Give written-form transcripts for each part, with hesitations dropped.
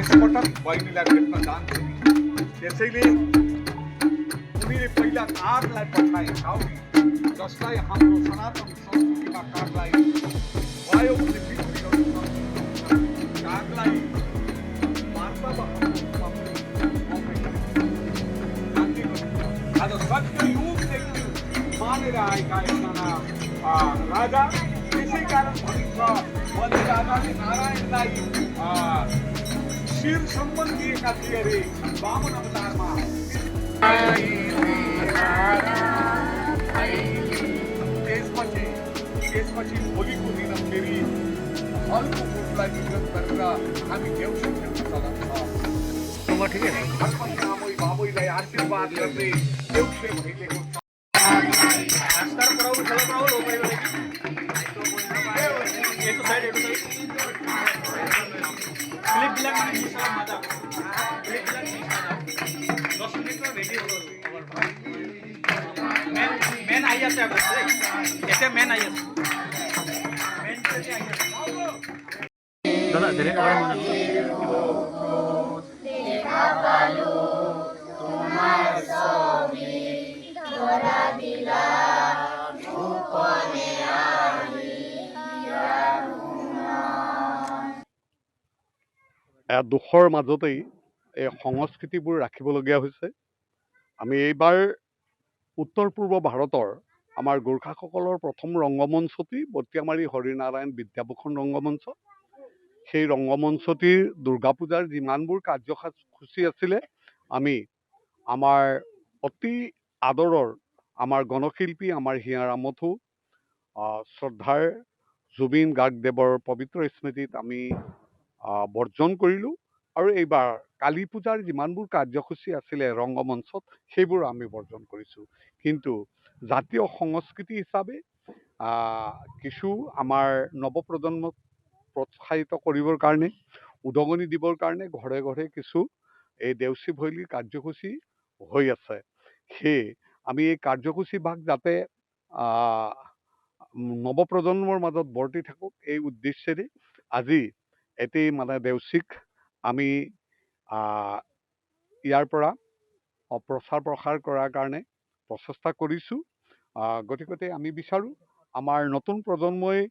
कटक बहिनीलाई भेट्न जान्छु त्यसैले उनीले पहिला कागलाई पठाए गाउँले जसलाई हाम्रो सनातन संस्कृतिमा कागलाई भयो भने बिक्री गर्नु सक्छ कागलाई वार्ता वा आज सत्ययुगदेखि मानेर आएका एकजना राजा त्यसै कारण भनिन्छ बलि राजाले नारायणलाई शिर सम्बन्ध दिएका थिए अरे वामन अवतारमा त्यसपछि भोलिको दिन फेरि फलको बोटलाई विरोध गरेर हामी देउसी खेल्न चलन छ आमै बाबैलाई आशीर्वाद गर्दै देउसी भइदिएको छ दादा धेरै দুখৰ মাজতেই এই সংস্কৃতিবোৰ ৰাখিবলগীয়া হৈছে। আমি এইবাৰ উত্তৰ পূৰ্ব ভাৰতৰ আমাৰ গোৰ্খাসকলৰ প্ৰথম ৰংগমঞ্চটি বটিয়ামাৰী হৰিনাৰায়ণ বিদ্যাভূষণ ৰংগমঞ্চ। সেই ৰংগমঞ্চটিৰ দুৰ্গা পূজাৰ যিমানবোৰ কাৰ্যসূচী আছিলে আমি আমাৰ অতি আদৰৰ আমাৰ গণশিল্পী আমাৰ হিয়াৰাম মথু শ্ৰদ্ধাৰ জুবিন গাৰ্গদেৱৰ পবিত্ৰ স্মৃতিত আমি বৰ্জন কৰিলোঁ আৰু এইবাৰ কালী পূজাৰ যিমানবোৰ কাৰ্যসূচী আছিলে ৰংগমঞ্চত সেইবোৰ আমি বৰ্জন কৰিছোঁ। কিন্তু জাতীয় সংস্কৃতি হিচাপে কিছু আমাৰ নৱপ্ৰজন্মক প্ৰোৎসাহিত কৰিবৰ কাৰণে উদগনি দিবৰ কাৰণে ঘৰে ঘৰে কিছু এই দেউচী ভৈলী কাৰ্যসূচী হৈ আছে। সেয়ে আমি এই কাৰ্যসূচীভাগ যাতে নৱপ্ৰজন্মৰ মাজত বৰ্তি থাকক এই উদ্দেশ্যেৰে আজি এটি মানে দেউচীক আমি ইয়াৰ পৰা প্ৰচাৰ প্ৰসাৰ কৰাৰ কাৰণে প্ৰচেষ্টা কৰিছোঁ। গতিকে আমি বিচাৰোঁ আমাৰ নতুন প্ৰজন্মই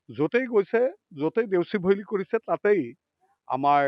য'তেই গৈছে য'তেই দেউচী ভৈলী কৰিছে তাতেই আমাৰ